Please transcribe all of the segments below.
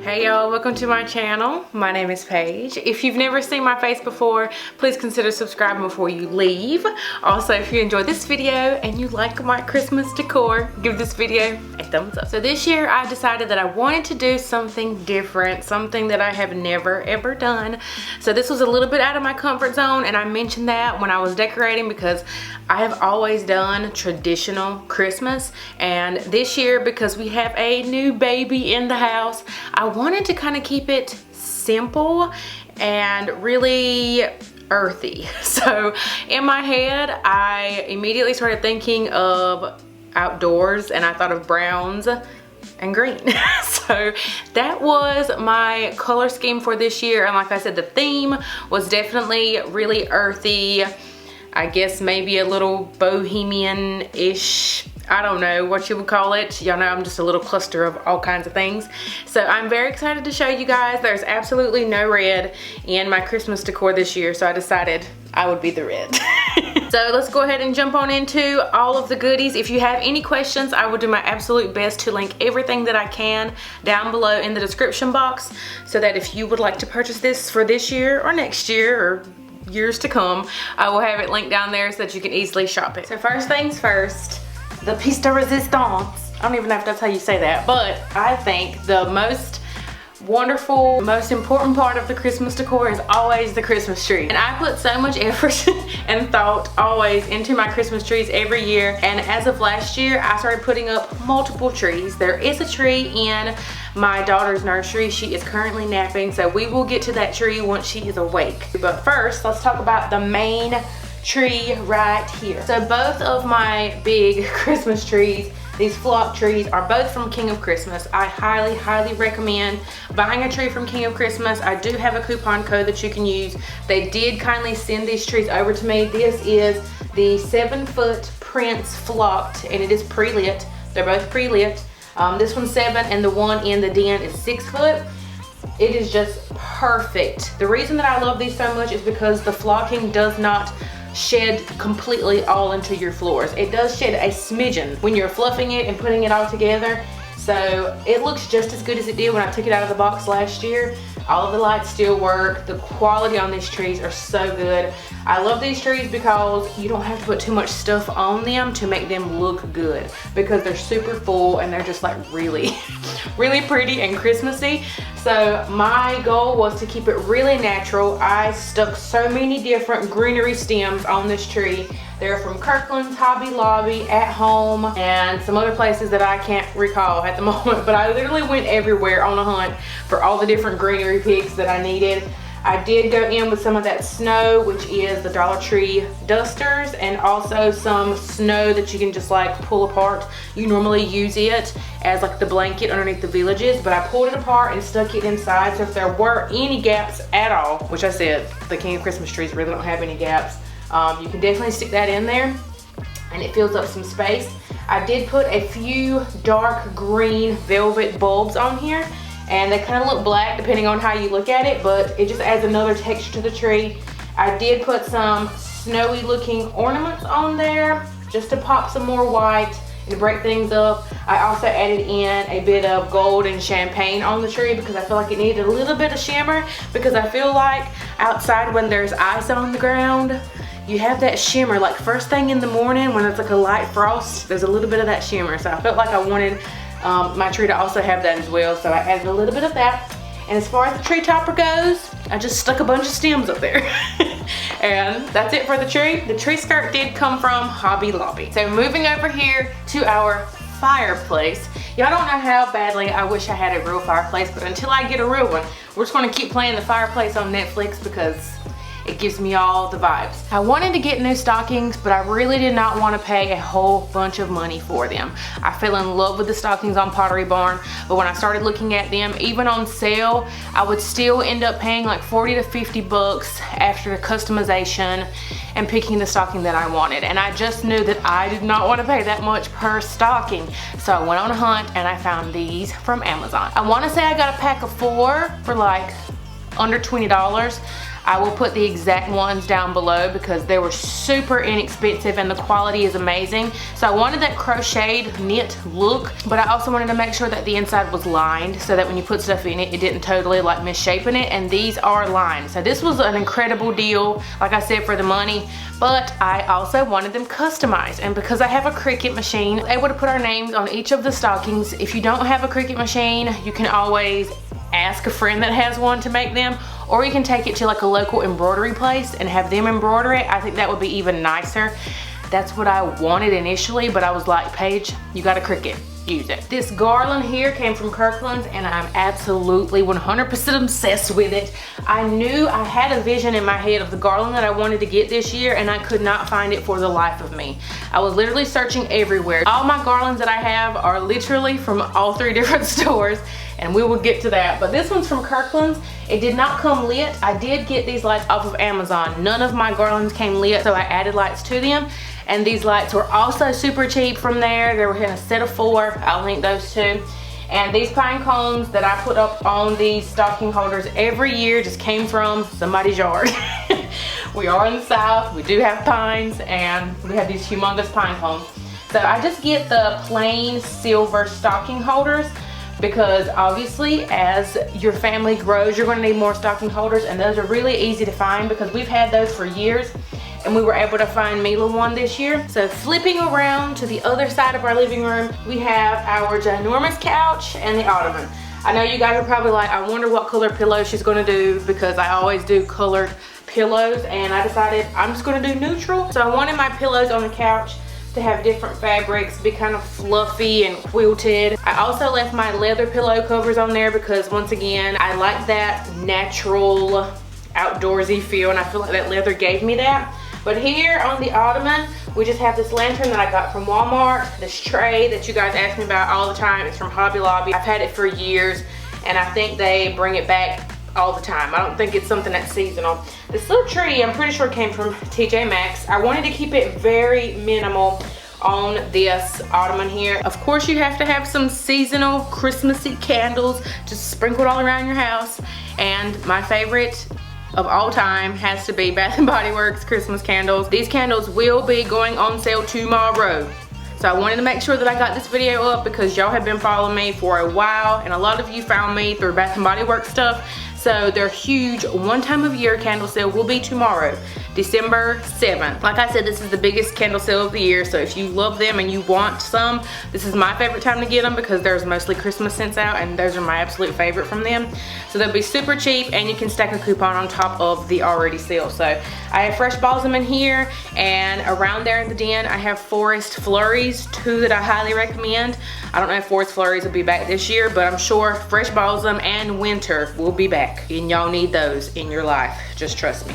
Hey y'all, welcome to my channel. My name is Paige. If you've never seen my face before, please consider subscribing before you leave. Also, if you enjoyed this video and you like my Christmas decor, give this video a thumbs up. So this year I decided that I wanted to do something different, something that I have never ever done. So this was a little bit out of my comfort zone, and I mentioned that when I was decorating because I have always done traditional Christmas, and this year, because we have a new baby in the house, I wanted to kind of keep it simple and really earthy. So in my head, I immediately started thinking of outdoors, and I thought of browns and green. So that was my color scheme for this year, and like I said, the theme was definitely really earthy. I guess maybe a little bohemian-ish, I don't know what you would call it. Y'all know I'm just a little cluster of all kinds of things. So I'm very excited to show you guys. There's absolutely no red in my Christmas decor this year, so I decided I would be the red. So let's go ahead and jump on into all of the goodies. If you have any questions, I will do my absolute best to link everything that I can down below in the description box, so that if you would like to purchase this for this year or next year or years to come, I will have it linked down there so that you can easily shop it. So first things first, the piece de resistance. I don't even know if that's how you say that, but I think the most wonderful, most important part of the Christmas decor is always the Christmas tree. And I put so much effort and thought always into my Christmas trees every year, and as of last year I started putting up multiple trees. There is a tree in my daughter's nursery. She is currently napping, so we will get to that tree once she is awake. But first, let's talk about the main tree right here. So both of my big Christmas trees, these flock trees, are both from King of Christmas. I highly recommend buying a tree from King of Christmas. I do have a coupon code that you can use. They did kindly send these trees over to me. This is the 7-foot Prince flocked, and it is pre-lit. They're both pre-lit. This one's 7 and the one in the den is 6 foot. It is just perfect. The reason that I love these so much is because the flocking does not shed completely all into your floors. It does shed a smidgen when you're fluffing it and putting it all together. So it looks just as good as it did when I took it out of the box last year. All of the lights still work. The quality on these trees are so good. I love these trees because you don't have to put too much stuff on them to make them look good, because they're super full and they're just like really pretty and Christmassy. So my goal was to keep it really natural. I stuck so many different greenery stems on this tree. They're from Kirkland's, Hobby Lobby, At Home, and some other places that I can't recall at the moment, but I literally went everywhere on a hunt for all the different greenery picks that I needed. I did go in with some of that snow, which is the Dollar Tree dusters, and also some snow that you can just like pull apart. You normally use it as like the blanket underneath the villages, but I pulled it apart and stuck it inside, so if there were any gaps at all, which I said the King of Christmas trees really don't have any gaps, you can definitely stick that in there and it fills up some space. I did put a few dark green velvet bulbs on here, and they kind of look black depending on how you look at it, but it just adds another texture to the tree. I did put some snowy looking ornaments on there just to pop some more white and break things up. I also added in a bit of gold and champagne on the tree because I feel like it needed a little bit of shimmer, because I feel like outside when there's ice on the ground, you have that shimmer like first thing in the morning when it's like a light frost. There's a little bit of that shimmer, so I felt like I wanted my tree to also have that as well, so I added a little bit of that. And as far as the tree topper goes, I just stuck a bunch of stems up there. And that's it for the tree. The tree skirt did come from Hobby Lobby. So moving over here to our fireplace. Y'all don't know how badly I wish I had a real fireplace, but until I get a real one, we're just gonna keep playing the fireplace on Netflix because it gives me all the vibes. I wanted to get new stockings, but I really did not want to pay a whole bunch of money for them. I fell in love with the stockings on Pottery Barn, but when I started looking at them, even on sale, I would still end up paying like 40 to 50 bucks after customization and picking the stocking that I wanted. And I just knew that I did not want to pay that much per stocking. So I went on a hunt and I found these from Amazon. I want to say I got a pack of 4 for like under $20. I will put the exact ones down below because they were super inexpensive and the quality is amazing. So I wanted that crocheted knit look, but I also wanted to make sure that the inside was lined so that when you put stuff in it, it didn't totally like misshapen it, and these are lined. So this was an incredible deal, like I said, for the money, but I also wanted them customized, and because I have a Cricut machine, I was able to put our names on each of the stockings. If you don't have a Cricut machine, you can always ask a friend that has one to make them, or you can take it to like a local embroidery place and have them embroider it. I think that would be even nicer. That's what I wanted initially, but I was like, Paige, you got a Cricut, use it. This garland here came from Kirkland's and I'm absolutely 100% obsessed with it. I knew I had a vision in my head of the garland that I wanted to get this year, and I could not find it for the life of me. I was literally searching everywhere. All my garlands that I have are literally from all 3 different stores, and we will get to that. But this one's from Kirkland's. It did not come lit. I did get these lights off of Amazon. None of my garlands came lit, so I added lights to them. And these lights were also super cheap from there. They were in a set of 4. I'll link those too. And these pine cones that I put up on these stocking holders every year just came from somebody's yard. We are in the South, we do have pines, and we have these humongous pine cones. So I just get the plain silver stocking holders, because obviously as your family grows, you're gonna need more stocking holders, and those are really easy to find because we've had those for years, and we were able to find Mila one this year. So flipping around to the other side of our living room, we have our ginormous couch and the ottoman. I know you guys are probably like, I wonder what color pillow she's gonna do, because I always do colored pillows, and I decided I'm just gonna do neutral. So I wanted my pillows on the couch to have different fabrics, be kind of fluffy and quilted. I also left my leather pillow covers on there because, once again, I like that natural outdoorsy feel, and I feel like that leather gave me that. But here on the ottoman, we just have this lantern that I got from Walmart, this tray that you guys ask me about all the time. It's from Hobby Lobby. I've had it for years, and I think they bring it back all the time. I don't think it's something that's seasonal. This little tree, I'm pretty sure came from TJ Maxx. I wanted to keep it very minimal on this ottoman here. Of course, you have to have some seasonal Christmassy candles just sprinkled all around your house. And my favorite of all time has to be Bath & Body Works Christmas candles. These candles will be going on sale tomorrow. So I wanted to make sure that I got this video up because y'all have been following me for a while, and a lot of you found me through Bath & Body Works stuff. So their huge one time of year candle sale will be tomorrow, December 7th. Like I said, this is the biggest candle sale of the year, so if you love them and you want some, this is my favorite time to get them because there's mostly Christmas scents out, and those are my absolute favorite from them. So they'll be super cheap, and you can stack a coupon on top of the already sale. So I have fresh balsam in here, and around there in the den I have forest flurries, 2 that I highly recommend. I don't know if forest flurries will be back this year, but I'm sure fresh balsam and winter will be back, and y'all need those in your life. Just trust me.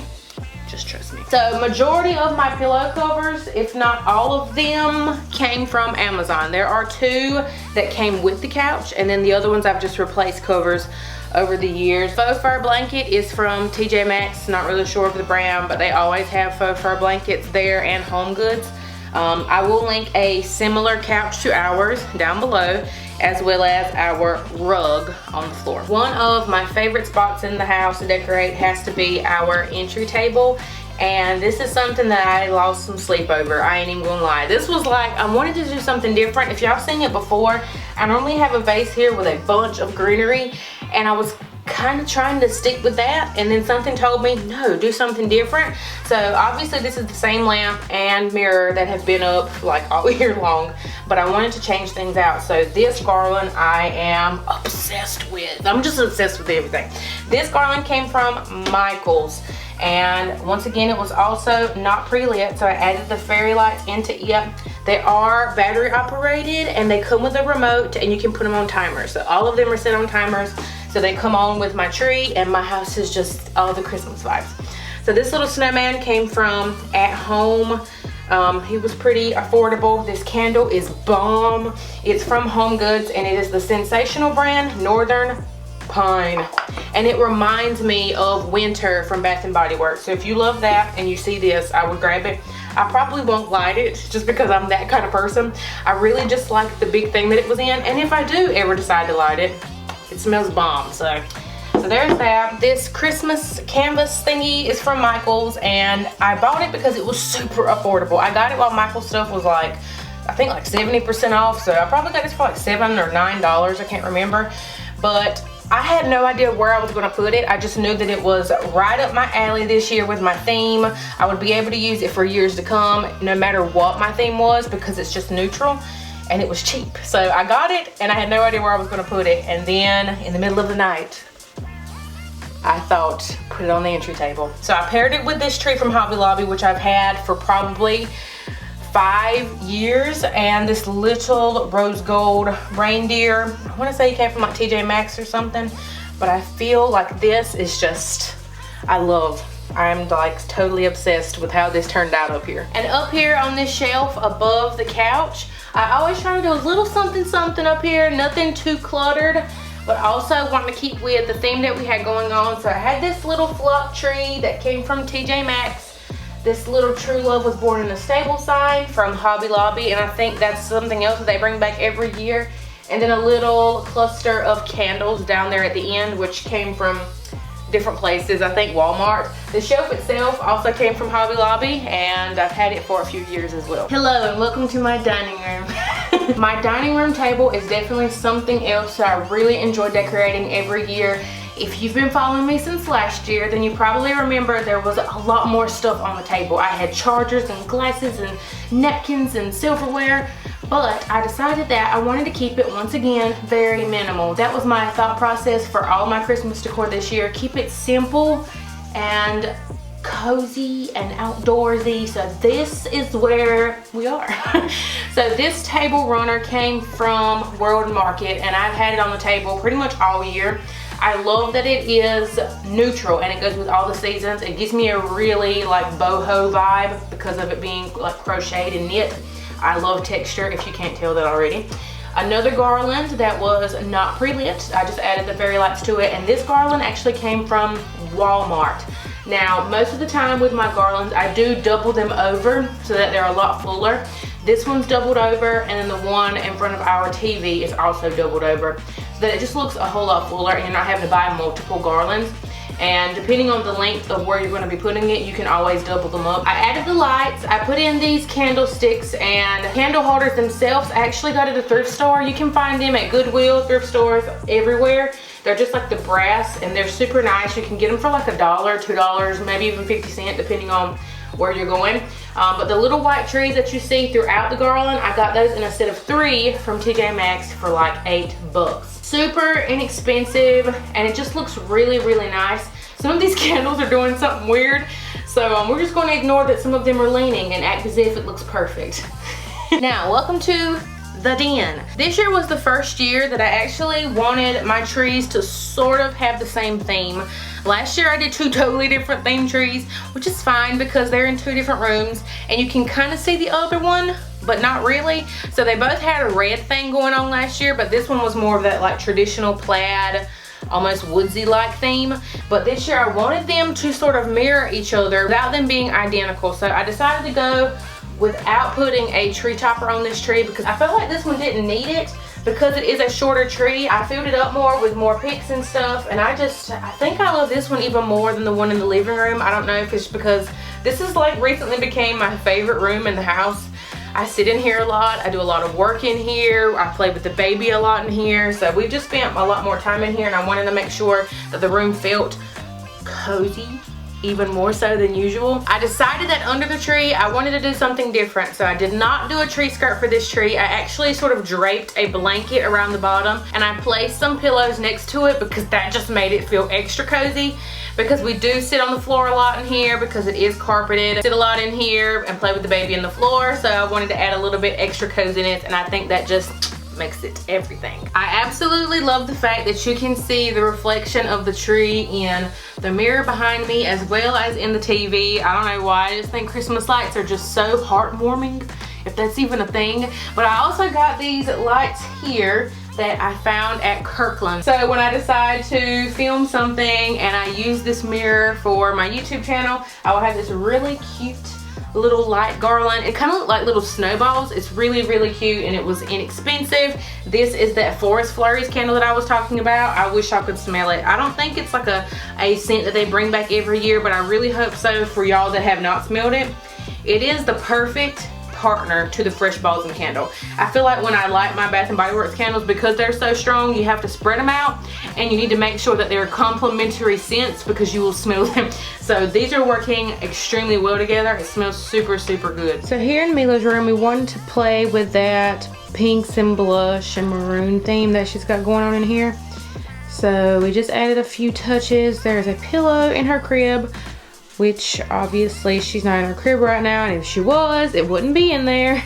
Just trust me. So majority of my pillow covers, if not all of them, came from Amazon. There are 2 that came with the couch, and then the other ones I've just replaced covers over the years. Faux fur blanket is from TJ Maxx. Not really sure of the brand, but they always have faux fur blankets there, and Home Goods. I will link a similar couch to ours down below, as well as our rug on the floor. One of my favorite spots in the house to decorate has to be our entry table, and this is something that I lost some sleep over. I ain't even gonna lie. This was like, I wanted to do something different. If y'all seen it before, I normally have a vase here with a bunch of greenery, and I was kind of trying to stick with that, and then something told me, no, do something different. So obviously this is the same lamp and mirror that have been up like all year long, but I wanted to change things out. So this garland I am obsessed with. I'm just obsessed with everything. This garland came from Michael's, and once again it was also not pre-lit, so I added the fairy lights into it. They are battery operated, and they come with a remote, and you can put them on timers. So all of them are set on timers, so they come on with my tree, and my house is just all the Christmas vibes. So this little snowman came from At Home. He was pretty affordable. This candle is bomb. It's from Home Goods, and it is the sensational brand Northern Pine, and it reminds me of winter from Bath & Body Works. So if you love that and you see this, I would grab it. I probably won't light it just because I'm that kind of person. I really just like the big thing that it was in, and if I do ever decide to light it, it smells bomb. So So there's that. This Christmas canvas thingy is from Michael's, and I bought it because it was super affordable. I got it while Michael's stuff was like, I think like 70% off, so I probably got this for like $7 or $9, I can't remember. But I had no idea where I was gonna put it. I just knew that it was right up my alley this year with my theme. I would be able to use it for years to come, no matter what my theme was, because it's just neutral and it was cheap. So I got it and I had no idea where I was gonna put it. And then in the middle of the night, I thought, put it on the entry table. So I paired it with this tree from Hobby Lobby, which I've had for probably 5 years, and this little rose gold reindeer. I want to say it came from like TJ Maxx or something, but I feel like this is just, I'm like totally obsessed with how this turned out up here. And up here on this shelf above the couch, I always try to do a little something up here, nothing too cluttered, but also wanting to keep with the theme that we had going on. So I had this little flock tree that came from TJ Maxx. This little True Love Was Born in a Stable sign from Hobby Lobby, and I think that's something else that they bring back every year. And then a little cluster of candles down there at the end, which came from different places, I think Walmart. The shelf itself also came from Hobby Lobby, and I've had it for a few years as well. Hello and welcome to my dining room. My dining room table is definitely something else that I really enjoy decorating every year. If you've been following me since last year, then you probably remember there was a lot more stuff on the table. I had chargers and glasses and napkins and silverware, but I decided that I wanted to keep it, once again, very minimal. That was my thought process for all my Christmas decor this year. Keep it simple and cozy and outdoorsy. So this is where we are. So this table runner came from World Market, and I've had it on the table pretty much all year. I love that it is neutral and it goes with all the seasons. It gives me a really like boho vibe because of it being like crocheted and knit. I love texture, if you can't tell that already. Another garland that was not pre-lit. I just added the fairy lights to it, and this garland actually came from Walmart. Now, most of the time with my garlands, I do double them over so that they're a lot fuller. This one's doubled over, and then the one in front of our TV is also doubled over, so that it just looks a whole lot fuller and you're not having to buy multiple garlands. And depending on the length of where you're going to be putting it, you can always double them up. I added the lights, I put in these candlesticks and candle holders themselves. I actually got at a thrift store. You can find them at Goodwill, thrift stores, everywhere. They're just like the brass, and they're super nice. You can get them for like $1, $2, maybe even 50 cents, depending on where you're going. But the little white trees that you see throughout the garland, I got those in a set of 3 from TJ Maxx for like $8. Super inexpensive, and it just looks really, really nice. Some of these candles are doing something weird, so we're just going to ignore that some of them are leaning and act as if it looks perfect. Now, welcome to the den. This year was the first year that I actually wanted my trees to sort of have the same theme. Last year I did 2 totally different theme trees, which is fine because they're in 2 different rooms and you can kind of see the other one, but not really. So they both had a red thing going on last year, but this one was more of that like traditional plaid, almost woodsy like theme. But this year I wanted them to sort of mirror each other without them being identical. So I decided to go without putting a tree topper on this tree because I felt like this one didn't need it. Because it is a shorter tree, I filled it up more with more picks and stuff, and I think I love this one even more than the one in the living room. I don't know if it's because this is like recently became my favorite room in the house. I sit in here a lot, I do a lot of work in here, I play with the baby a lot in here, so we've just spent a lot more time in here, and I wanted to make sure that the room felt cozy, even more so than usual. I decided that under the tree I wanted to do something different, so I did not do a tree skirt for this tree. I actually sort of draped a blanket around the bottom, and I placed some pillows next to it because that just made it feel extra cozy, because we do sit on the floor a lot in here because it is carpeted. I sit a lot in here and play with the baby on the floor, so I wanted to add a little bit extra coziness, and I think that just makes it everything. I absolutely love the fact that you can see the reflection of the tree in the mirror behind me as well as in the TV. I don't know why, I just think Christmas lights are just so heartwarming, if that's even a thing. But I also got these lights here that I found at Kirkland. So when I decide to film something and I use this mirror for my YouTube channel, I will have this really cute little light garland. It kind of looked like little snowballs. It's really, really cute, and it was inexpensive. This is that Forest Flurries candle that I was talking about. I wish I could smell it. I don't think it's like a scent that they bring back every year, but I really hope so for y'all that have not smelled it. It is the perfect partner to the Fresh Balsam candle. I feel like when I light my Bath & Body Works candles, because they're so strong, you have to spread them out, and you need to make sure that they're complementary scents because you will smell them. So these are working extremely well together. It smells super, super good. So here in Mila's room, we wanted to play with that pinks and blush and maroon theme that she's got going on in here. So we just added a few touches. There's a pillow in her crib, which obviously she's not in her crib right now, and if she was, it wouldn't be in there.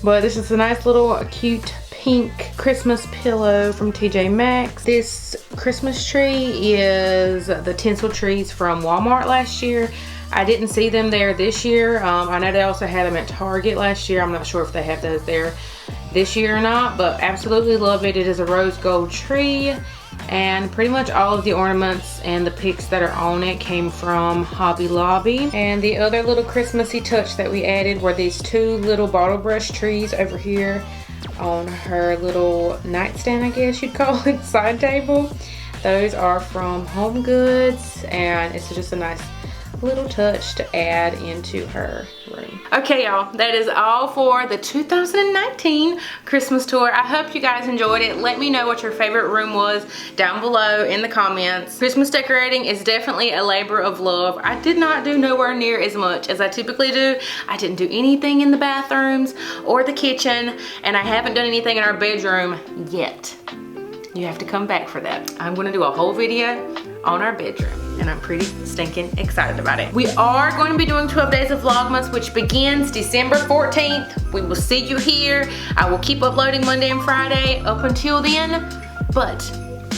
But this is a nice little cute pink Christmas pillow from TJ Maxx. This Christmas tree is the tinsel trees from Walmart last year. I didn't see them there this year. I know they also had them at Target last year. I'm not sure if they have those there this year or not, but absolutely love it. It is a rose gold tree, and pretty much all of the ornaments and the picks that are on it came from Hobby Lobby. And the other little Christmassy touch that we added were these two little bottle brush trees over here on her little nightstand, I guess you'd call it, side table. Those are from Home Goods, and it's just a nice little touch to add into her room. Okay, y'all, that is all for the 2019 Christmas tour. I hope you guys enjoyed it. Let me know what your favorite room was down below in the comments. Christmas decorating is definitely a labor of love. I did not do nowhere near as much as I typically do. I didn't do anything in the bathrooms or the kitchen, and I haven't done anything in our bedroom yet. You have to come back for that. I'm gonna do a whole video on our bedroom, and I'm pretty stinking excited about it. We are going to be doing 12 days of Vlogmas, which begins December 14th. We will see you here. I will keep uploading Monday and Friday up until then, but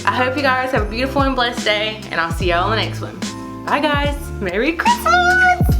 I hope you guys have a beautiful and blessed day, and I'll see y'all on the next one. Bye guys, Merry Christmas!